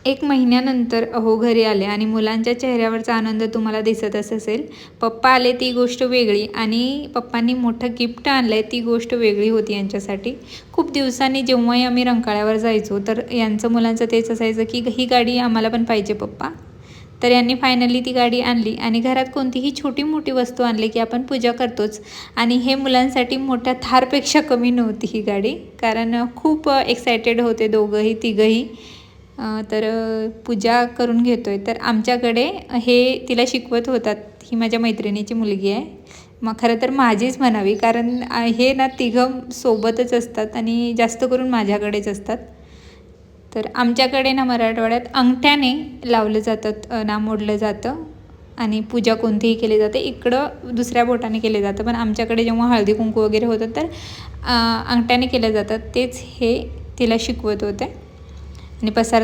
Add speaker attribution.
Speaker 1: 1 महिन्यानंतर अहो घरी आले आणि मुलांच्या चेहऱ्यावरचा आनंद तुम्हाला दिसतच असेल. पप्पा आले ती गोष्ट वेगळी आणि पप्पांनी मोठं गिफ्ट आणलं आहे ती गोष्ट वेगळी होती यांच्यासाठी. खूप दिवसांनी जेव्हाही आम्ही रंकाळ्यावर जायचो तर यांचं मुलांचं तेच असायचं की ही गाडी आम्हाला पण पाहिजे पप्पा. तर यांनी फायनली ती गाडी आणली आणि घरात कोणतीही छोटी मोठी वस्तू आणली की आपण पूजा करतोच. आणि हे मुलांसाठी मोठ्या थारपेक्षा कमी नव्हती ही गाडी, कारण खूप एक्सायटेड होते दोघंही तिघंही. तर पूजा करून घेतो आहे. तर आमच्याकडे हे तिला शिकवत होतात. ही माझ्या मैत्रिणीची मुलगी आहे, मग खरं तर माझीच म्हणावी, कारण हे ना तिघं सोबतच असतात आणि जास्त करून माझ्याकडेच असतात. तर आमच्याकडे ना मराठवाड्यात अंगठ्याने लावलं जातं, नाम मोडलं जातं आणि पूजा कोणतीही केली जाते. इकडं दुसऱ्या बोटाने केले जातं, पण आमच्याकडे जेव्हा हळदी कुंकू वगैरे होतं तर अंगठ्याने केलं जातं. तेच हे तिला शिकवत होते आणि पसार